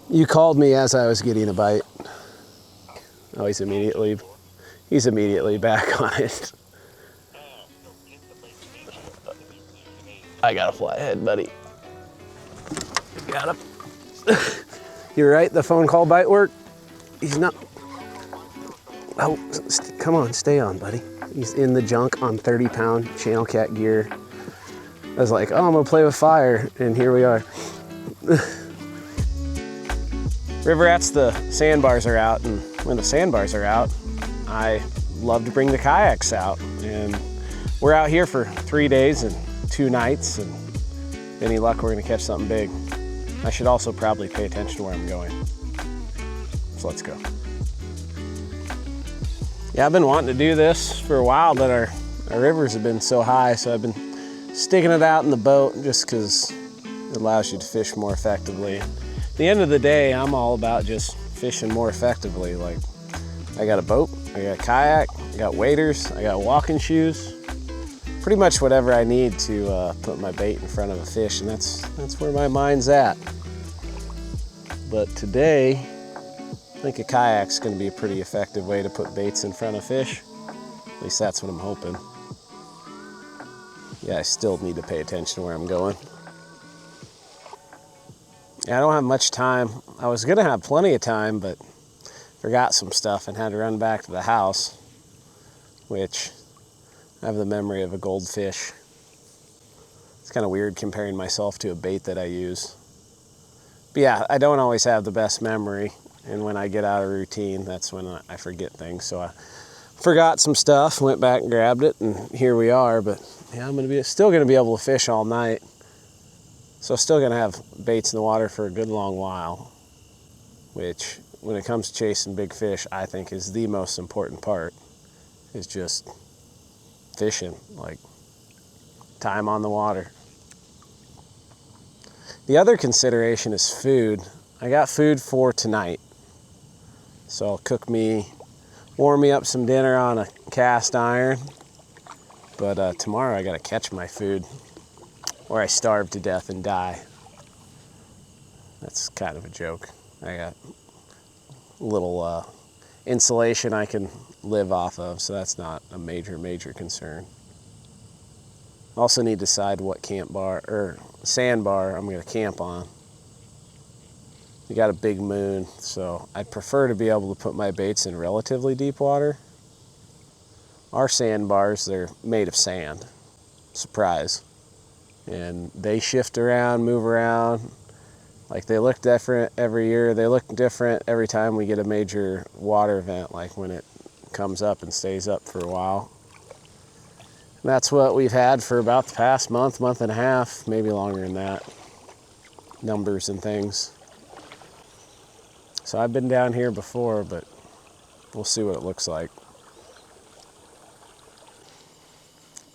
You called me as I was getting a bite. Oh, he's immediately back on it. I got a flathead, buddy. Got him. You're right, the phone call bite work. He's not. Oh, come on, stay on, buddy. He's in the junk on 30-pound channel cat gear. I was like, oh, I'm gonna play with fire, and here we are. River rats, the sandbars are out, and when the sandbars are out, I love to bring the kayaks out. And we're out here for 3 days and 2 nights, and any luck, we're gonna catch something big. I should also probably pay attention to where I'm going. So let's go. Yeah, I've been wanting to do this for a while, but our rivers have been so high, so I've been sticking it out in the boat just because it allows you to fish more effectively. At the end of the day, I'm all about just fishing more effectively. Like, I got a boat, I got a kayak, I got waders, I got walking shoes, pretty much whatever I need to put my bait in front of a fish, and that's where my mind's at. But today, I think a kayak's gonna be a pretty effective way to put baits in front of fish. At least that's what I'm hoping. Yeah, I still need to pay attention to where I'm going. Yeah, I don't have much time. I was gonna have plenty of time, but forgot some stuff and had to run back to the house, which I have the memory of a goldfish. It's kind of weird comparing myself to a bait that I use. But yeah, I don't always have the best memory, and when I get out of routine, that's when I forget things. So I forgot some stuff, went back and grabbed it, and here we are. But yeah, I'm still gonna be able to fish all night. So still gonna have baits in the water for a good long while, which when it comes to chasing big fish, I think is the most important part, is just fishing, like time on the water. The other consideration is food. I got food for tonight. So I'll warm me up some dinner on a cast iron. But tomorrow I gotta catch my food, or I starve to death and die. That's kind of a joke. I got a little insulation I can live off of, so that's not a major concern. Also need to decide what sandbar I'm gonna camp on. We got a big moon, so I'd prefer to be able to put my baits in relatively deep water. Our sandbars, they're made of sand. Surprise. And they shift around, move around. Like, they look different every year. They look different every time we get a major water event, like when it comes up and stays up for a while. And that's what we've had for about the past month and a half, maybe longer than that. Numbers and things. So I've been down here before, but we'll see what it looks like.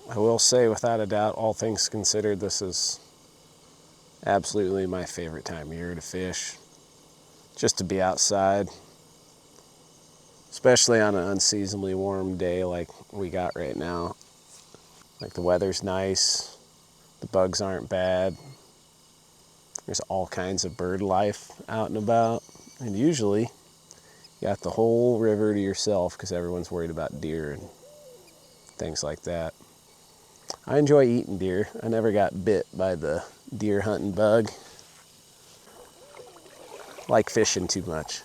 I will say, without a doubt, all things considered, this is absolutely my favorite time of year to fish. Just to be outside, especially on an unseasonably warm day like we got right now. Like, the weather's nice, the bugs aren't bad, there's all kinds of bird life out and about, and usually you got the whole river to yourself because everyone's worried about deer and things like that. I enjoy eating deer. I never got bit by the deer hunting bug. Like fishing too much.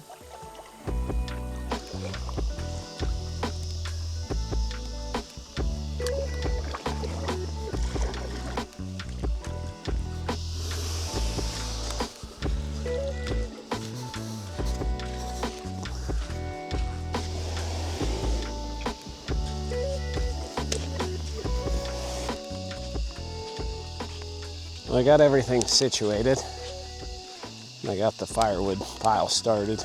I got everything situated. I got the firewood pile started.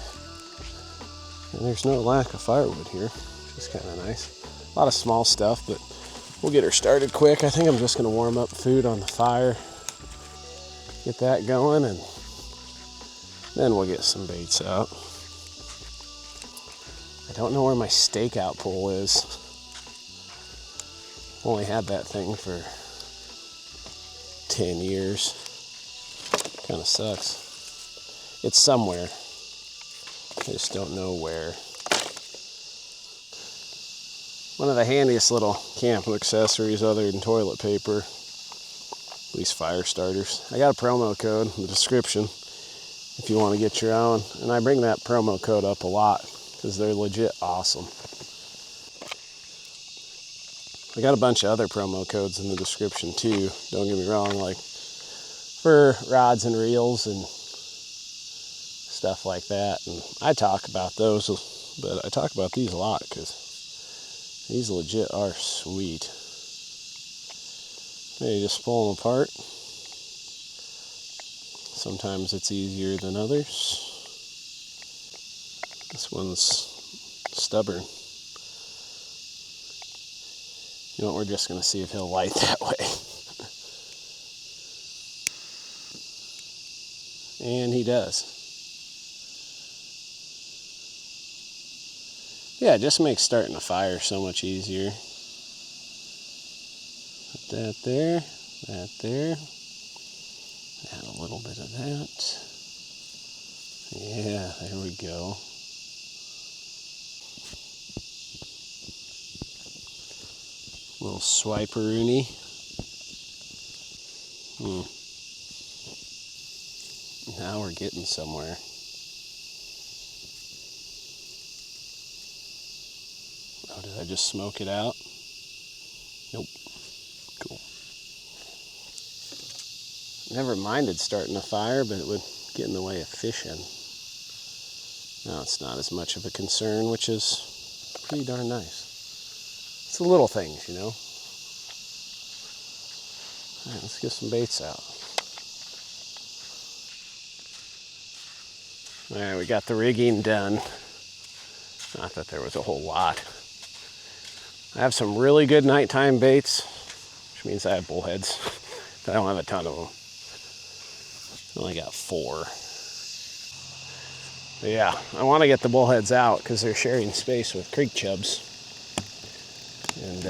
And there's no lack of firewood here, which is kind of nice. A lot of small stuff, but we'll get her started quick. I think I'm just gonna warm up food on the fire, get that going, and then we'll get some baits out. I don't know where my stakeout pole is. Only had that thing for 10 years. Kind of sucks. It's somewhere. I just don't know where. One of the handiest little camp accessories other than toilet paper, at least fire starters. I got a promo code in the description if you want to get your own. And I bring that promo code up a lot because they're legit awesome. I got a bunch of other promo codes in the description too, don't get me wrong, like for rods and reels and stuff like that. And I talk about those, but I talk about these a lot because these legit are sweet. You just pull them apart. Sometimes it's easier than others. This one's stubborn. You know what, we're just going to see if he'll light that way. And he does. Yeah, it just makes starting a fire so much easier. Put that there, that there. Add a little bit of that. Yeah, there we go. Little swiperoonie. Now we're getting somewhere. Oh, did I just smoke it out? Nope. Cool. Never minded starting a fire, but it would get in the way of fishing. Now it's not as much of a concern, which is pretty darn nice. It's the little things, you know. All right, let's get some baits out. All right, we got the rigging done. Not that there was a whole lot. I have some really good nighttime baits, which means I have bullheads, but I don't have a ton of them. I only got 4. But yeah, I want to get the bullheads out because they're sharing space with creek chubs. And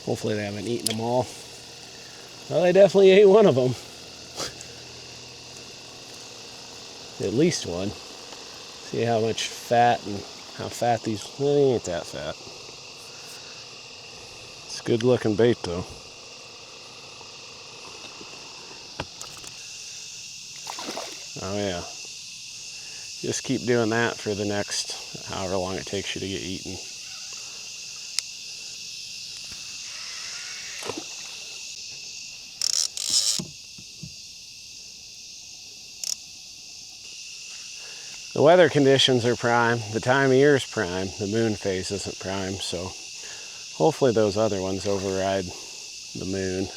hopefully they haven't eaten them all. Well, they definitely ate one of them. At least one. See how much fat and how fat these, well, they ain't that fat. It's a good looking bait though. Oh yeah. Just keep doing that for the next however long it takes you to get eaten. The weather conditions are prime, the time of year is prime, the moon phase isn't prime, so hopefully those other ones override the moon.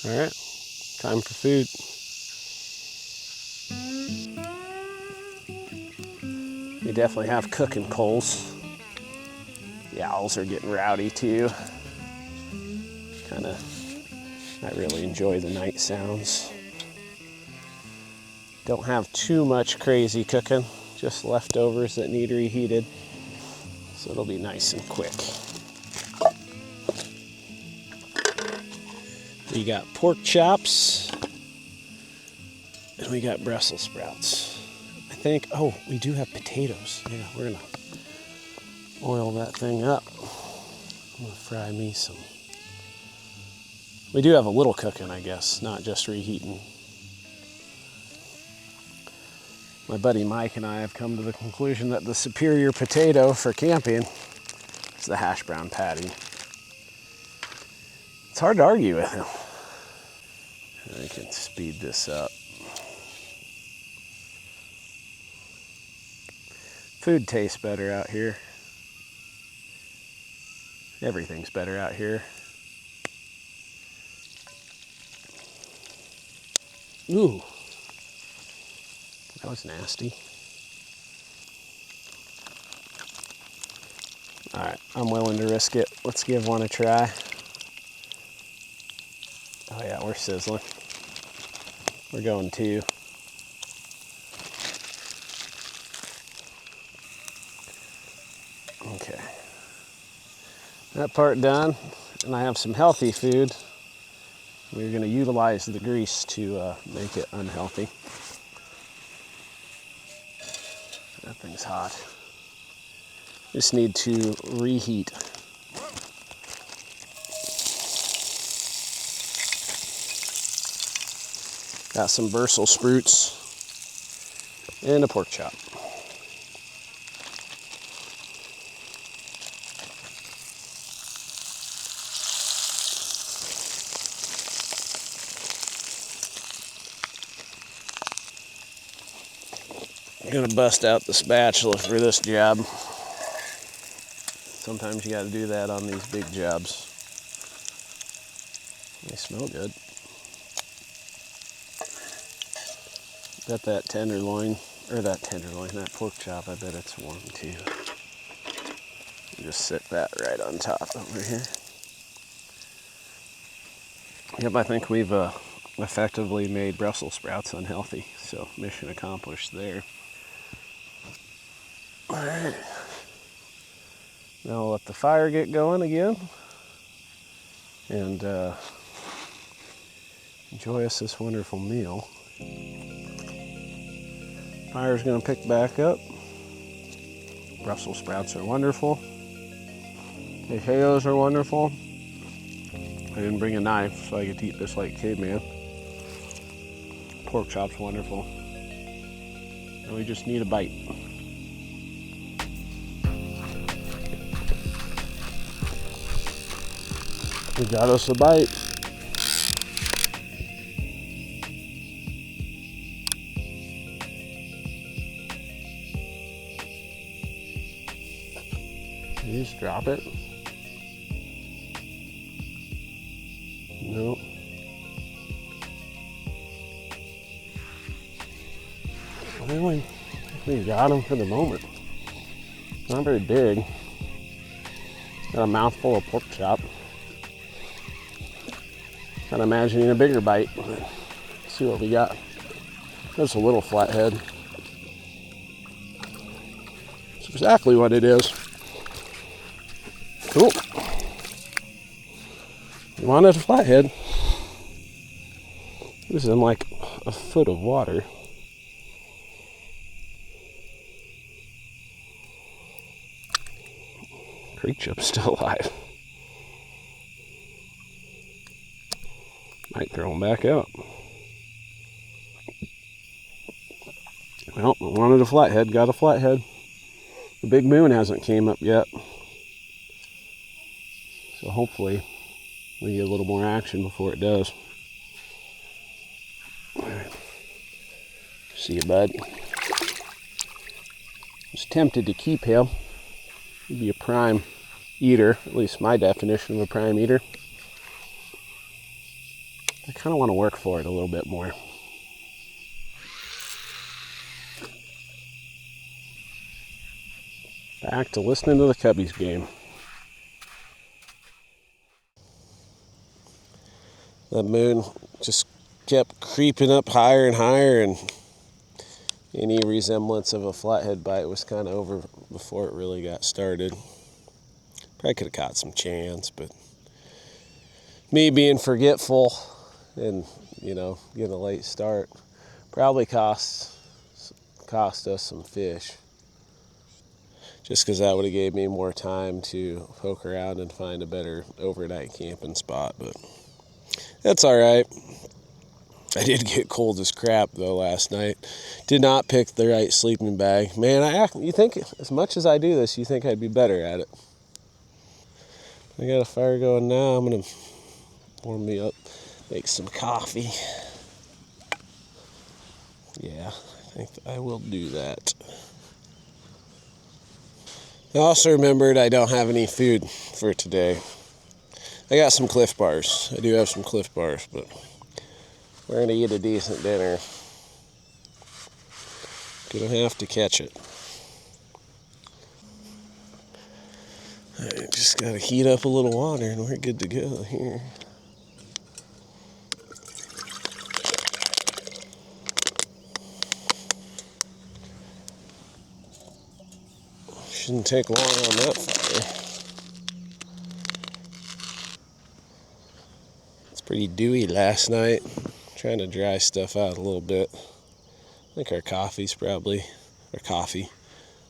All right, time for food. We definitely have cooking coals. The owls are getting rowdy too. I really enjoy the night sounds. Don't have too much crazy cooking, just leftovers that need reheated. So it'll be nice and quick. We got pork chops, and we got Brussels sprouts. I think, oh, we do have potatoes. Yeah, we're gonna oil that thing up. I'm gonna fry me some. We do have a little cooking, I guess, not just reheating. My buddy Mike and I have come to the conclusion that the superior potato for camping is the hash brown patty. It's hard to argue with him. I can speed this up. Food tastes better out here. Everything's better out here. Ooh, that was nasty. All right, I'm willing to risk it. Let's give one a try. Oh yeah, we're sizzling. We're going 2. Okay. That part done, and I have some healthy food. We're going to utilize the grease to make it unhealthy. That thing's hot. Just need to reheat. Got some Brussels sprouts and a pork chop. I'm gonna bust out the spatula for this job. Sometimes you gotta do that on these big jobs. They smell good. Bet that pork chop, I bet it's warm too. Just sit that right on top over here. Yep, I think we've effectively made Brussels sprouts unhealthy, so mission accomplished there. Alright, now we'll let the fire get going again and enjoy us this wonderful meal. Fire's gonna pick back up. Brussels sprouts are wonderful. Potatoes are wonderful. I didn't bring a knife so I could eat this like caveman. Pork chop's wonderful. And we just need a bite. We got us a bite. You just drop it. Nope. Well, we got him for the moment. Not very big. Got a mouthful of pork chop. Kind of imagining a bigger bite. Let's see what we got. There's a little flathead. That's exactly what it is. Cool. You wanted a flathead. This is in like a foot of water. Creek chip's still alive. Might throw them back out. Well, I wanted a flathead, got a flathead. The big moon hasn't came up yet. So hopefully we get a little more action before it does. Alright. See you, bud. I was tempted to keep him. He'd be a prime eater, at least my definition of a prime eater. I kind of want to work for it a little bit more. Back to listening to the Cubbies game. The moon just kept creeping up higher and higher, and any resemblance of a flathead bite was kind of over before it really got started. Probably could have caught some chance, but me being forgetful and, getting a late start probably cost us some fish. Just because that would have gave me more time to poke around and find a better overnight camping spot, but that's all right. I did get cold as crap though last night. Did not pick the right sleeping bag. Man, you think as much as I do this, you think I'd be better at it. I got a fire going now. I'm gonna warm me up, make some coffee. Yeah, I think I will do that. I also remembered I don't have any food for today. I got some Cliff Bars. I do have some Cliff Bars, but we're going to eat a decent dinner. Gonna have to catch it. I just got to heat up a little water and we're good to go here. Shouldn't take long on that fire. It's pretty dewy last night. Trying to dry stuff out a little bit. I think our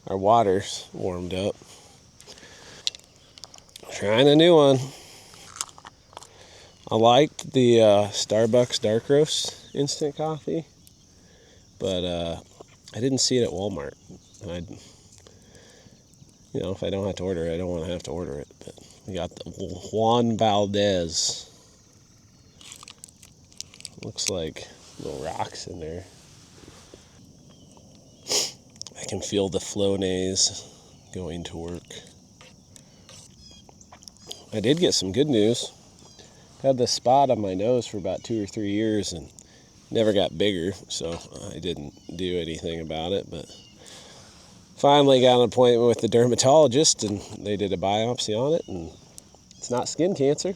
our water's warmed up. Trying a new one. I liked the Starbucks Dark Roast instant coffee, but I didn't see it at Walmart. And if I don't have to order it, I don't want to have to order it. But we got the Juan Valdez. Looks like little rocks in there. I can feel the Flonase going to work. I did get some good news. Had this spot on my nose for about 2 or 3 years and never got bigger, so I didn't do anything about it. But finally got an appointment with the dermatologist, and they did a biopsy on it, and it's not skin cancer.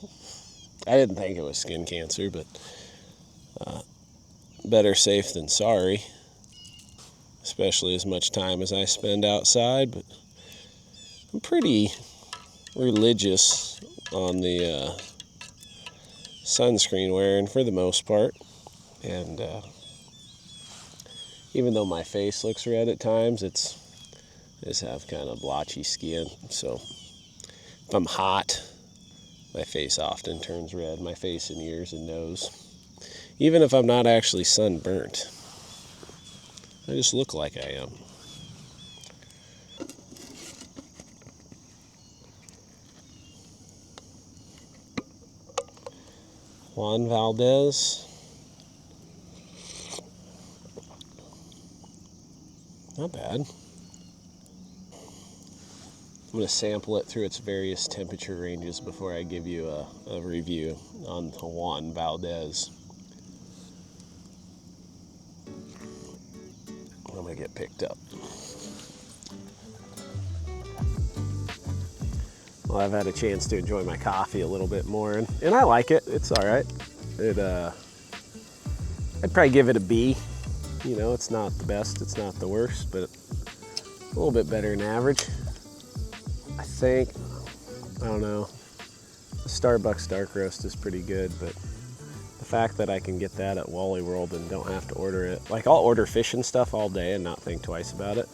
I didn't think it was skin cancer, but better safe than sorry, especially as much time as I spend outside. But I'm pretty religious on the sunscreen wearing for the most part, and even though my face looks red at times, I just have kind of blotchy skin, so if I'm hot, my face often turns red, my face and ears and nose, even if I'm not actually sunburnt. I just look like I am. Juan Valdez. Not bad. I'm going to sample it through its various temperature ranges before I give you a review on Juan Valdez. I'm going to get picked up. Well, I've had a chance to enjoy my coffee a little bit more, and I like it. It's all right. I'd probably give it a B. It's not the best, it's not the worst, but a little bit better than average. I don't know, the Starbucks Dark Roast is pretty good, but the fact that I can get that at Wally World and don't have to order it, like I'll order fish and stuff all day and not think twice about it,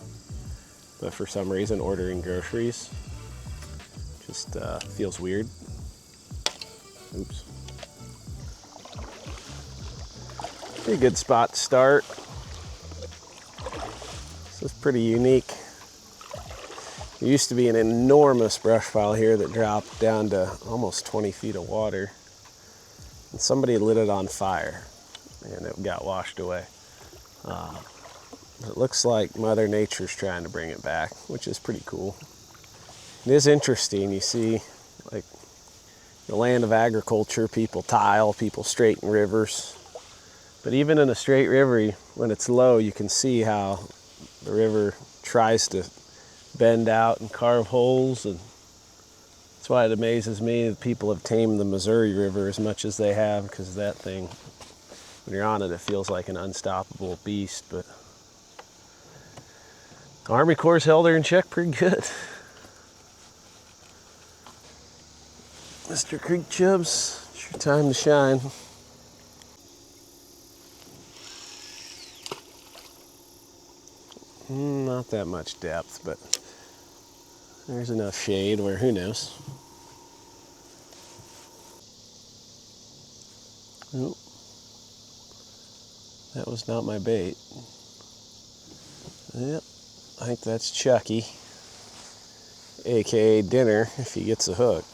but for some reason ordering groceries just feels weird. Oops. Pretty good spot to start. This is pretty unique. There used to be an enormous brush pile here that dropped down to almost 20 feet of water. And somebody lit it on fire and it got washed away. It looks like Mother Nature's trying to bring it back, which is pretty cool. It is interesting. You see, like, the land of agriculture, people tile, people straighten rivers. But even in a straight river, when it's low, you can see how the river tries to bend out and carve holes, and that's why it amazes me that people have tamed the Missouri River as much as they have, because that thing, when you're on it, it feels like an unstoppable beast. But the Army Corps held her in check pretty good. Mr. Creek Chubs, it's your time to shine. Not that much depth, but there's enough shade where who knows. Oop. That was not my bait. Yep, I think that's Chucky, aka Dinner, if he gets a hook.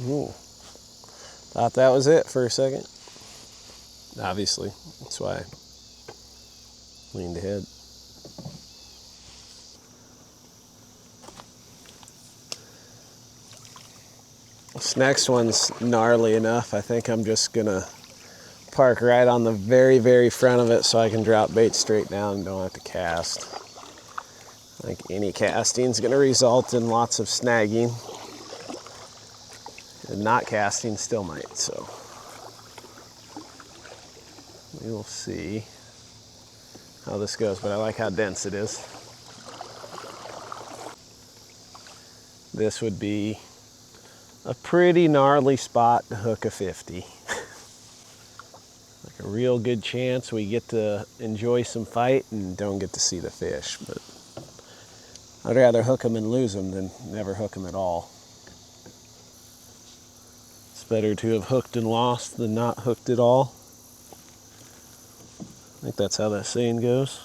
Ooh. Thought that was it for a second. Obviously, that's why I leaned ahead. This next one's gnarly enough. I think I'm just gonna park right on the very, very front of it so I can drop bait straight down and don't have to cast. I think any casting is gonna result in lots of snagging, and not casting still might, so we will see. how this goes, but I like how dense it is. This would be a pretty gnarly spot to hook a 50. Like a real good chance we get to enjoy some fight and don't get to see the fish, but I'd rather hook them and lose them than never hook them at all. It's better to have hooked and lost than not hooked at all. I think that's how that saying goes.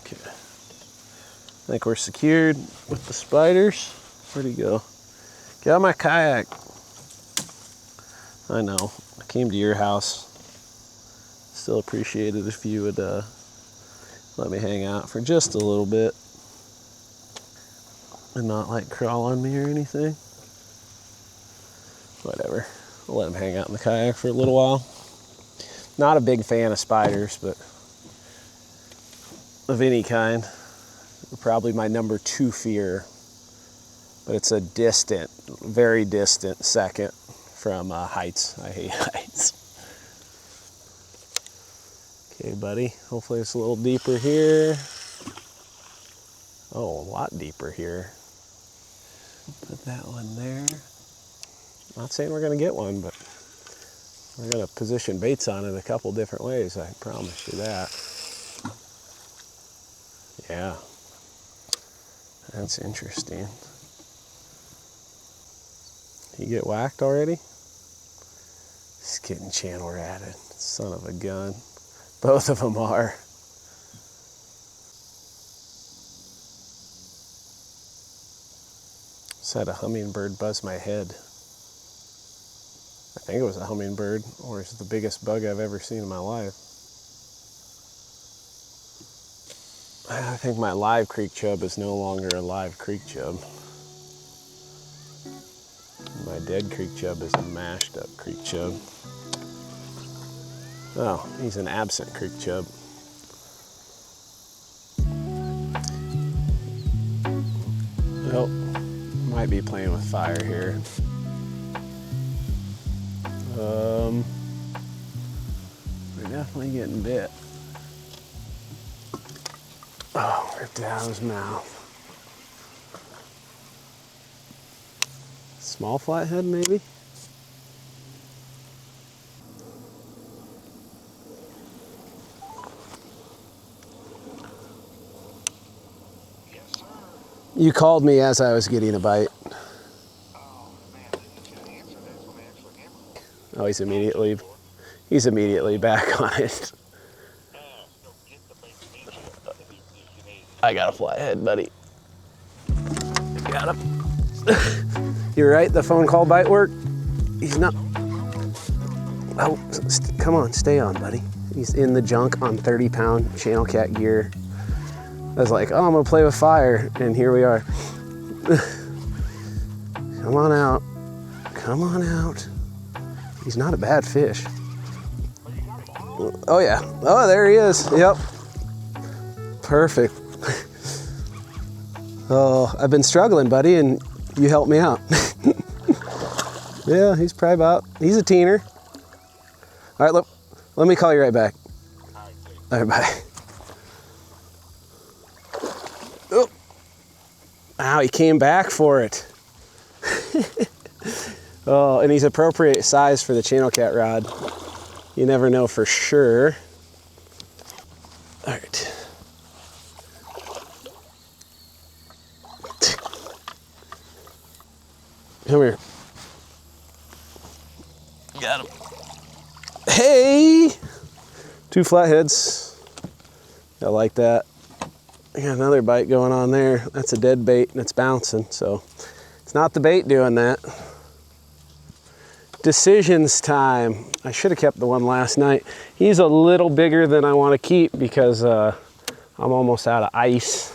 Okay. I think we're secured with the spiders. Where'd he go? Get out of my kayak. I know, I came to your house. Still appreciate it if you would let me hang out for just a little bit and not like crawl on me or anything. Whatever, I'll let him hang out in the kayak for a little while. Not a big fan of spiders, but of any kind. Probably my number 2 fear, but it's a distant, very distant second from heights. I hate heights. Okay, buddy, hopefully it's a little deeper here. Oh, a lot deeper here. Put that one there. Not saying we're gonna get one, but we're gonna position baits on it a couple different ways, I promise you that. Yeah, that's interesting. You get whacked already? He's getting channel ratted, son of a gun. Both of them are. Just had a hummingbird buzz my head. I think it was a hummingbird, or it's the biggest bug I've ever seen in my life. I think my live creek chub is no longer a live creek chub. My dead creek chub is a mashed up creek chub. Oh, he's an absent creek chub. Oh, might be playing with fire here. We're definitely getting bit. Oh, ripped it out of his mouth. Small flathead, maybe? Yes, sir. You called me as I was getting a bite. Oh, man, didn't answer. That's when I actually hammered. Oh, he's immediately back on it. Go get the bait you need if you need it. I got a flathead, buddy. Got him. You're right, the phone call bite worked? He's not. Oh, come on, stay on, buddy. He's in the junk on 30-pound channel cat gear. I was like, oh, I'm gonna play with fire, and here we are. Come on out. Come on out. He's not a bad fish. Oh yeah. Oh, there he is. Yep. Perfect. Oh, I've been struggling, buddy, and you helped me out. Yeah, he's probably he's a teener. All right, look, let me call you right back. All right, bye. Oh, ow, he came back for it. Oh, and he's appropriate size for the channel cat rod. You never know for sure. All right. Come here. Got him. Hey! 2 flatheads. I like that. I got another bite going on there. That's a dead bait and it's bouncing, so it's not the bait doing that. Decisions time. I should have kept the one last night. He's a little bigger than I want to keep because I'm almost out of ice.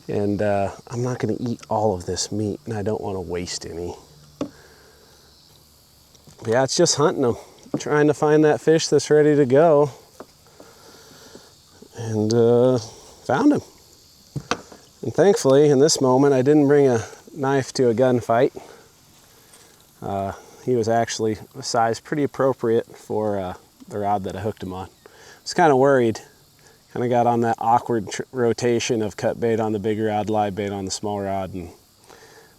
And I'm not going to eat all of this meat, and I don't want to waste any. But yeah, it's just hunting them. Trying to find that fish that's ready to go. And found him. And thankfully, in this moment, I didn't bring a knife to a gunfight. He was actually a size pretty appropriate for the rod that I hooked him on. I was kind of worried. Kind of got on that awkward rotation of cut bait on the big rod, live bait on the small rod, and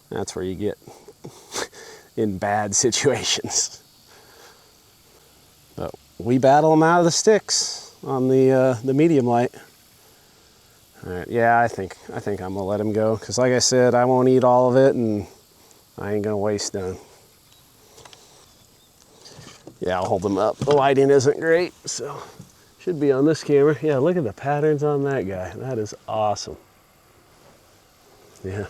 that's where you get in bad situations. But we battle them out of the sticks on the medium light. All right, yeah, I think I'm gonna let him go, because like I said, I won't eat all of it, and I ain't gonna waste none. Yeah, I'll hold them up. The lighting isn't great, so should be on this camera. Yeah, look at the patterns on that guy. That is awesome. Yeah,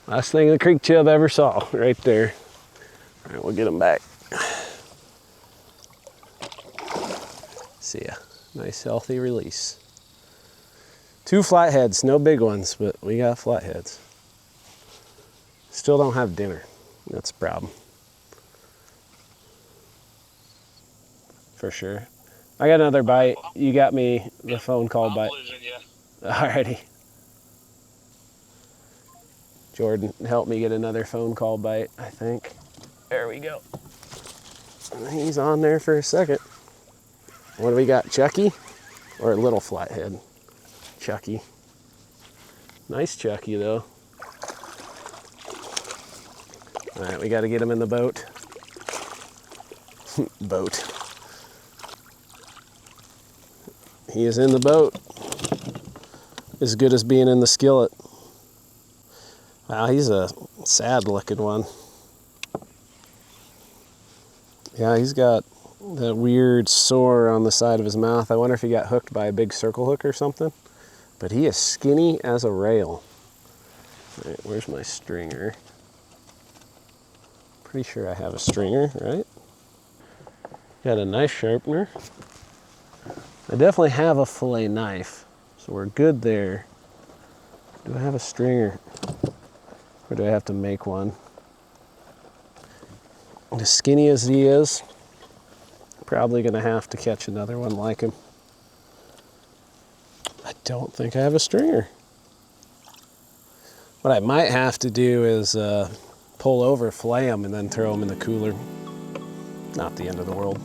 last thing the creek chub ever saw, right there. All right, we'll get him back. See ya. Nice healthy release. 2 flatheads, no big ones, but we got flatheads. Still don't have dinner. That's a problem. For sure. I got another bite. You got me the phone call bite. Losing you. Alrighty. Jordan, help me get another phone call bite, I think. There we go. He's on there for a second. What do we got, Chucky? Or a little flathead? Chucky. Nice Chucky, though. All right, we got to get him in the boat. Boat. He is in the boat. As good as being in the skillet. Wow, he's a sad looking one. Yeah, he's got that weird sore on the side of his mouth. I wonder if he got hooked by a big circle hook or something. But he is skinny as a rail. All right, where's my stringer? Pretty sure I have a stringer, right? Got a knife sharpener. I definitely have a fillet knife, so we're good there. Do I have a stringer? Or do I have to make one? As skinny as he is, probably gonna have to catch another one like him. I don't think I have a stringer. What I might have to do is pull over, fillet them, and then throw them in the cooler. Not the end of the world.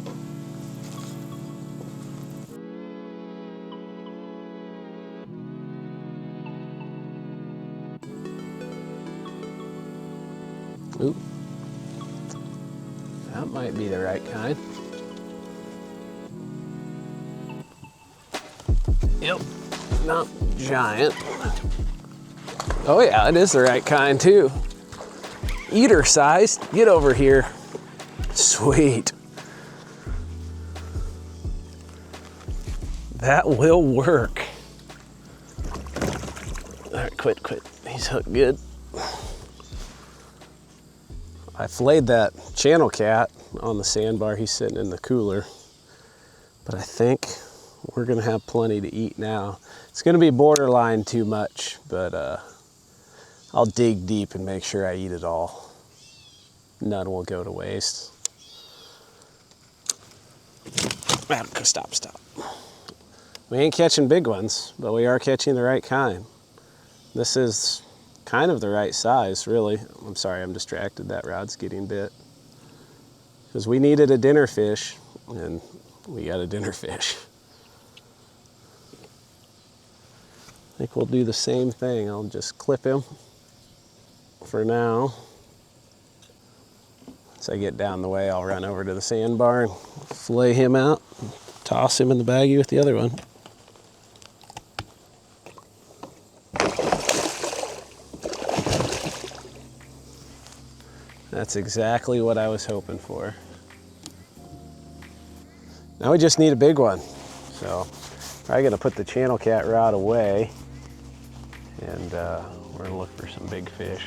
Ooh. That might be the right kind. Yep, not giant. Oh yeah, it is the right kind too. Eater sized, get over here. Sweet. That will work. All right, quit. He's hooked good. I filleted that channel cat on the sandbar. He's sitting in the cooler. But I think we're gonna have plenty to eat now. It's gonna be borderline too much, but I'll dig deep and make sure I eat it all. None will go to waste. Stop. We ain't catching big ones, but we are catching the right kind. This is kind of the right size, really. I'm sorry, I'm distracted. That rod's getting bit. Because we needed a dinner fish, and we got a dinner fish. I think we'll do the same thing. I'll just clip him for now. Once I get down the way, I'll run over to the sandbar and fillet him out, and toss him in the baggie with the other one. That's exactly what I was hoping for. Now we just need a big one. So probably gonna put the channel cat rod away, and we're gonna look for some big fish.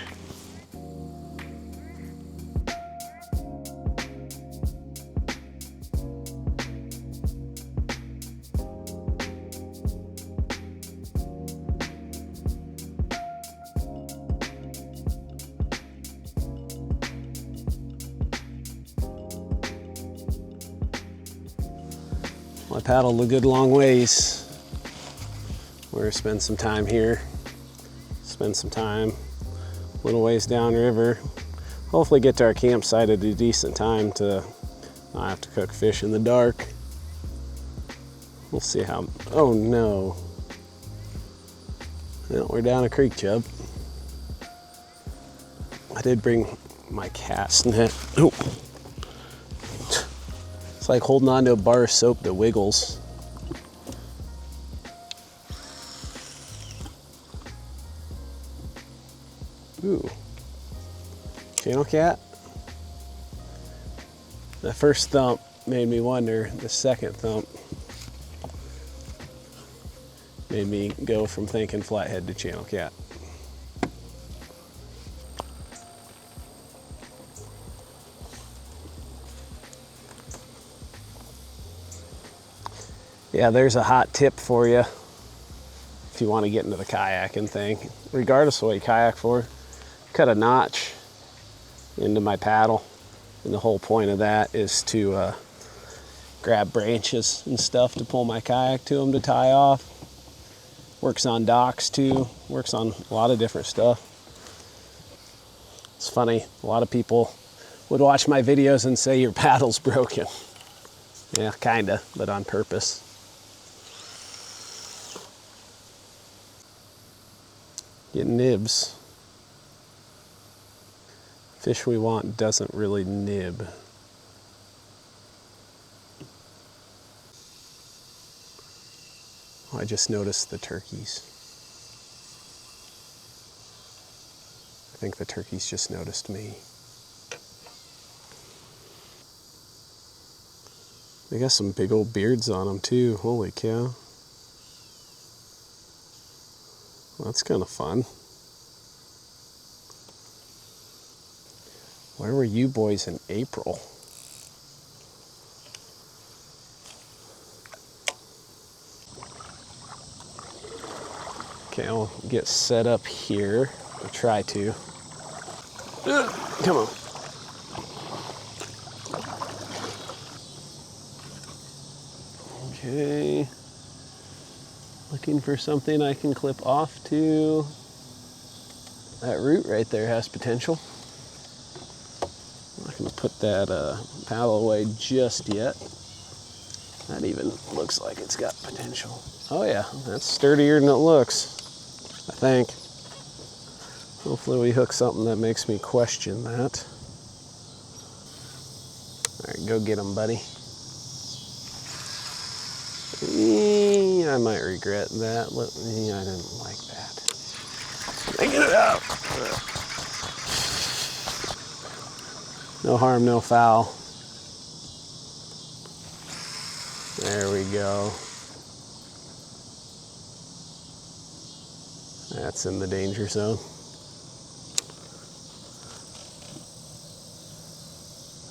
I paddled a good long ways. We're gonna spend some time here, spend some time a little ways downriver. Hopefully get to our campsite at a decent time to not have to cook fish in the dark. We'll see how, oh no. Well, we're down a creek, Chub. I did bring my cast net. Oh. It's like holding on to a bar of soap that wiggles. Ooh. Channel cat. The first thump made me wonder, the second thump made me go from thinking flathead to channel cat. Yeah, there's a hot tip for you if you want to get into the kayaking thing. Regardless of what you kayak for, cut a notch into my paddle. And the whole point of that is to grab branches and stuff to pull my kayak to them to tie off. Works on docks too, works on a lot of different stuff. It's funny, a lot of people would watch my videos and say your paddle's broken. Yeah, kinda, but on purpose. Get nibs. Fish we want doesn't really nib. Oh, I just noticed the turkeys. I think the turkeys just noticed me. They got some big old beards on them too. Holy cow. Well, that's kind of fun. Where were you boys in April? Okay, I'll get set up here. I'll try to. Come on. Okay. Looking for something I can clip off to. That root right there has potential. I'm not going to put that paddle away just yet. That even looks like it's got potential. Oh yeah, that's sturdier than it looks, I think. Hopefully we hook something that makes me question that. All right, go get him, buddy. I might regret that. I didn't like that. Get it out. No harm, no foul. There we go. That's in the danger zone.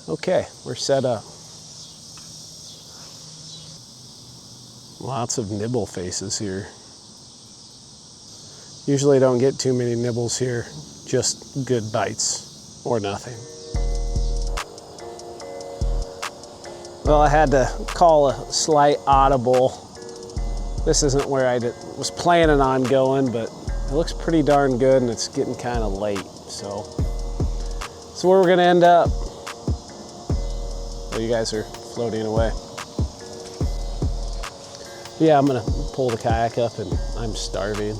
Okay, we're set up. Lots of nibble faces here. Usually don't get too many nibbles here, just good bites or nothing. Well, I had to call a slight audible. This isn't where I was planning on going, but it looks pretty darn good and it's getting kind of late. So where we're gonna end up. Oh, you guys are floating away. Yeah, I'm gonna pull the kayak up and I'm starving.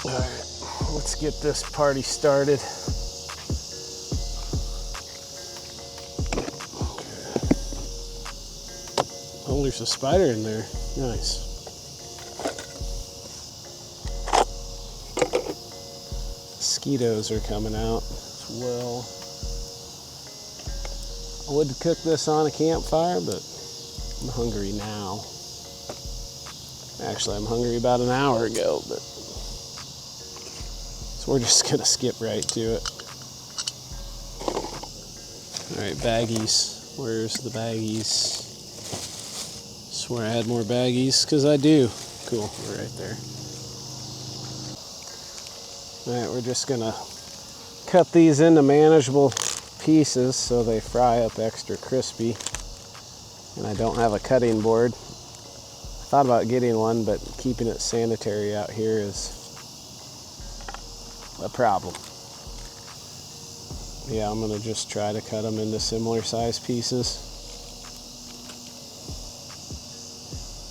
All right, let's get this party started. Oh, there's a spider in there. Nice. Mosquitoes are coming out as well. I would cook this on a campfire, but I'm hungry now. Actually, I'm hungry about an hour ago, but so we're just gonna skip right to it. All right, baggies. Where's the baggies? Swear I had more baggies, because I do. Cool, we're right there. All right, we're just gonna cut these into manageable pieces so they fry up extra crispy. And I don't have a cutting board. I thought about getting one, but keeping it sanitary out here is a problem. yeah, I'm gonna just try to cut them into similar size pieces.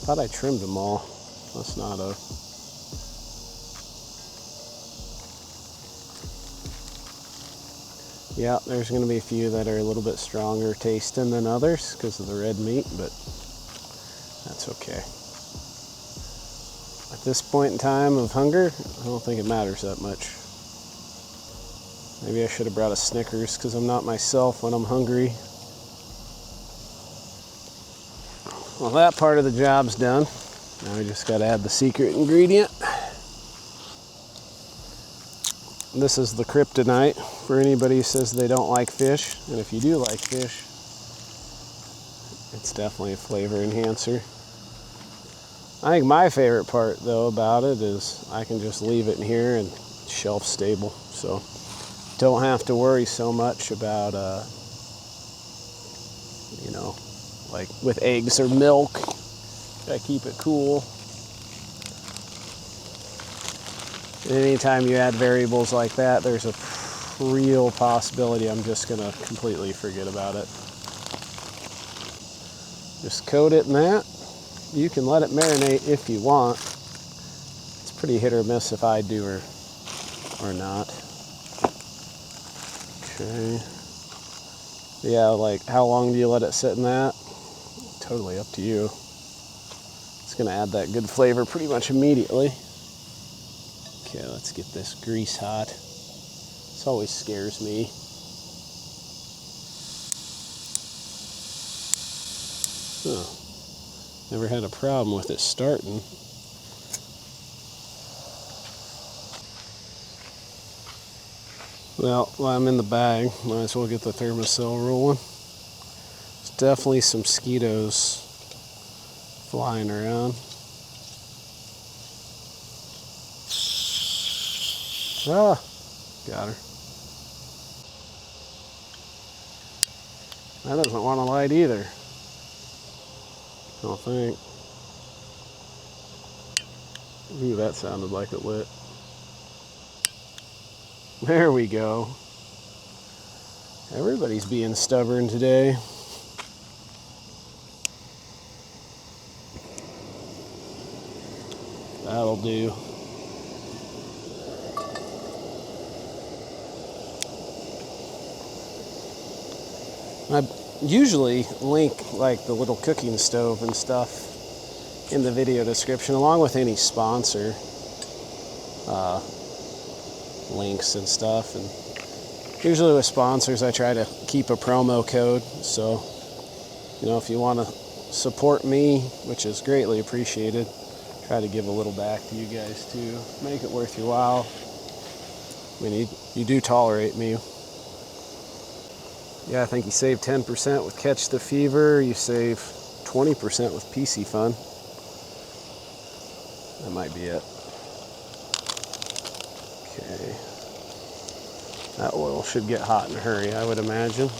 Thought I trimmed them all. Must not have. Yeah, there's gonna be a few that are a little bit stronger tasting than others because of the red meat, but that's okay. At this point in time of hunger, I don't think it matters that much. Maybe I should have brought a Snickers because I'm not myself when I'm hungry. Well, that part of the job's done. Now we just got to add the secret ingredient. This is the kryptonite for anybody who says they don't like fish. And if you do like fish, it's definitely a flavor enhancer. I think my favorite part, though, about it is I can just leave it in here and it's shelf stable. So don't have to worry so much about, you know, like with eggs or milk. Gotta keep it cool. And anytime you add variables like that, there's a real possibility I'm just gonna completely forget about it. Just coat it in that. You can let it marinate if you want. It's pretty hit or miss if I do or not. Okay. Yeah, like how long do you let it sit in that? Totally up to you. It's gonna add that good flavor pretty much immediately. Okay, let's get this grease hot. This always scares me. Huh. Never had a problem with it starting. Well, while I'm in the bag, might as well get the thermocell rolling. There's definitely some mosquitoes flying around. Ah, got her. That doesn't want to light either. I don't think. Ooh, that sounded like it lit. There we go. Everybody's being stubborn today. That'll do. I usually link like the little cooking stove and stuff in the video description, along with any sponsor links and stuff. And usually with sponsors, I try to keep a promo code. So, you know, if you want to support me, which is greatly appreciated, try to give a little back to you guys too. Make it worth your while. I mean, you do tolerate me. Yeah, I think you save 10% with Catch the Fever. You save 20% with PC Fun. That might be it. Okay. That oil should get hot in a hurry, I would imagine.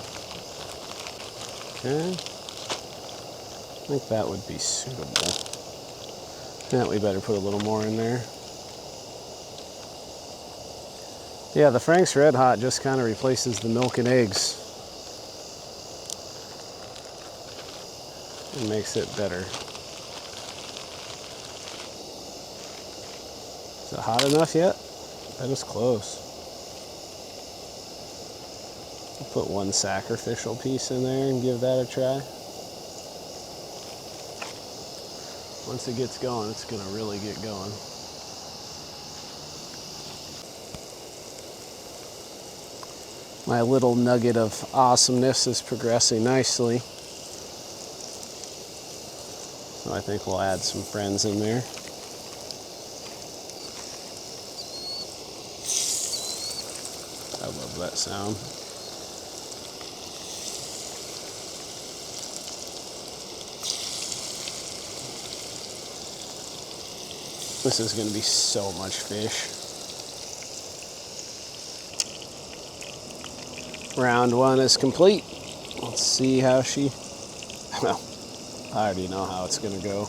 Okay. I think that would be suitable. Yeah, we better put a little more in there. Yeah, the Frank's Red Hot just kind of replaces the milk and eggs. It makes it better. Is it hot enough yet? That is close. I'll put one sacrificial piece in there and give that a try. Once it gets going, it's gonna really get going. My little nugget of awesomeness is progressing nicely. So I think we'll add some friends in there. I love that sound. This is going to be so much fish. Round one is complete. Let's see how she, well, I already know how it's going to go.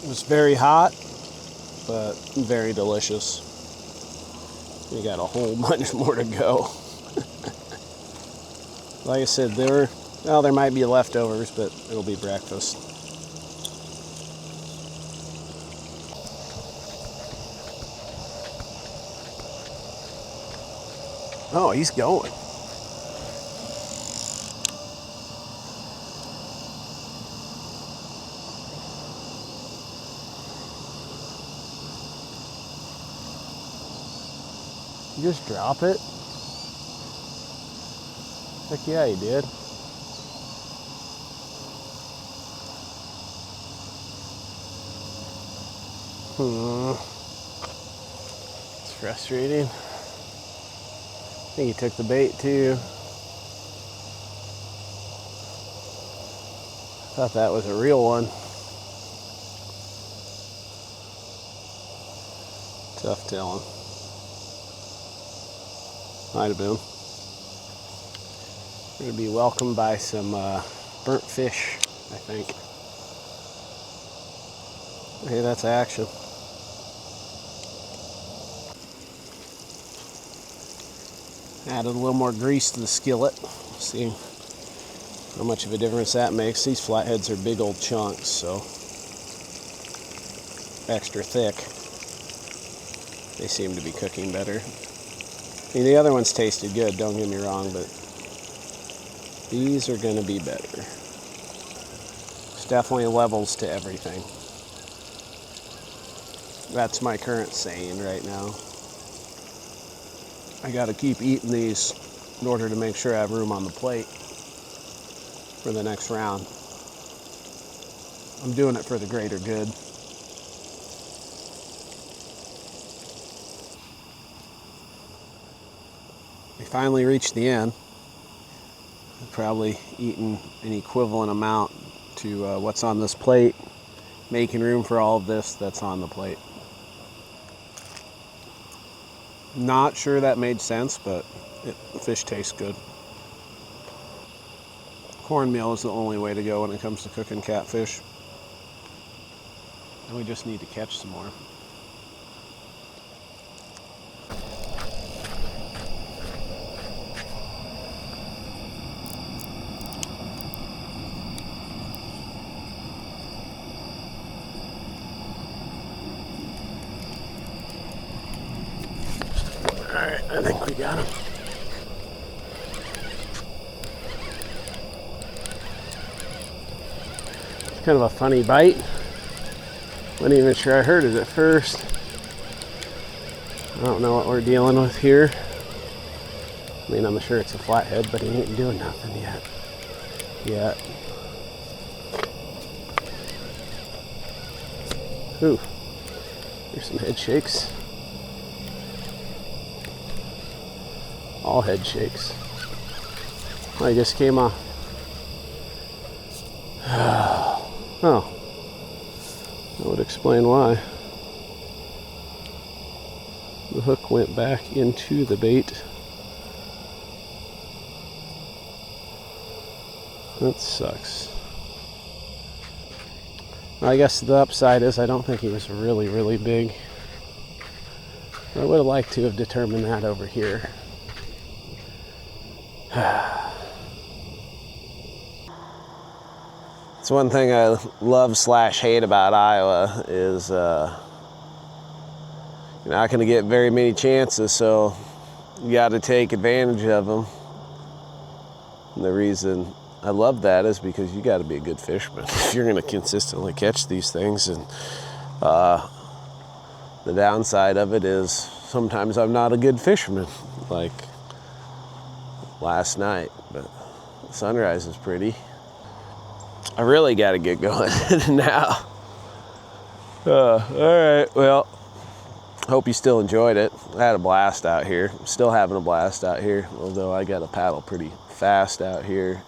It was very hot, but very delicious. We got a whole bunch more to go. Like I said, there might be leftovers, but it'll be breakfast. Oh, he's going. You just drop it? Heck yeah, he did. It's frustrating. I think he took the bait too. Thought that was a real one. Tough telling. Might have been. We're going to be welcomed by some burnt fish, I think. Hey, that's action. Added a little more grease to the skillet. See how much of a difference that makes. These flatheads are big old chunks, so extra thick. They seem to be cooking better. I mean, the other ones tasted good, don't get me wrong, but these are going to be better. There's definitely levels to everything. That's my current saying right now. I got to keep eating these in order to make sure I have room on the plate for the next round. I'm doing it for the greater good. We finally reached the end. I've probably eaten an equivalent amount to what's on this plate, making room for all of this that's on the plate. Not sure that made sense, but the fish tastes good. Cornmeal is the only way to go when it comes to cooking catfish. And we just need to catch some more. Alright, I think we got him. It's kind of a funny bite. Wasn't even sure I heard it at first. I don't know what we're dealing with here. I mean, I'm sure it's a flathead, but he ain't doing nothing yet. Ooh, here's some head shakes. All head shakes. I just came off. Oh, that would explain why. The hook went back into the bait. That sucks. I guess the upside is I don't think he was really, really big. I would have liked to have determined that over here. It's one thing I love / hate about Iowa is you're not going to get very many chances, so you got to take advantage of them. And the reason I love that is because you got to be a good fisherman if you're going to consistently catch these things. And the downside of it is sometimes I'm not a good fisherman, like last night, but the sunrise is pretty. I really got to get going now. All right, well, hope you still enjoyed it. I had a blast out here. I'm still having a blast out here, although I got to paddle pretty fast out here.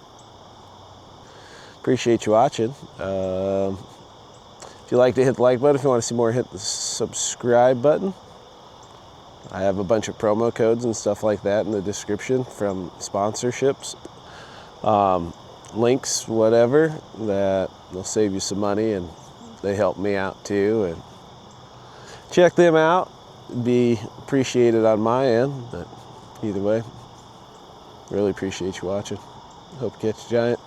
Appreciate you watching. If you like to hit the like button, if you want to see more, hit the subscribe button. I have a bunch of promo codes and stuff like that in the description from sponsorships, links, whatever, that will save you some money, and they help me out too. And check them out. It'd be appreciated on my end, but either way, really appreciate you watching. Hope you catch a giant.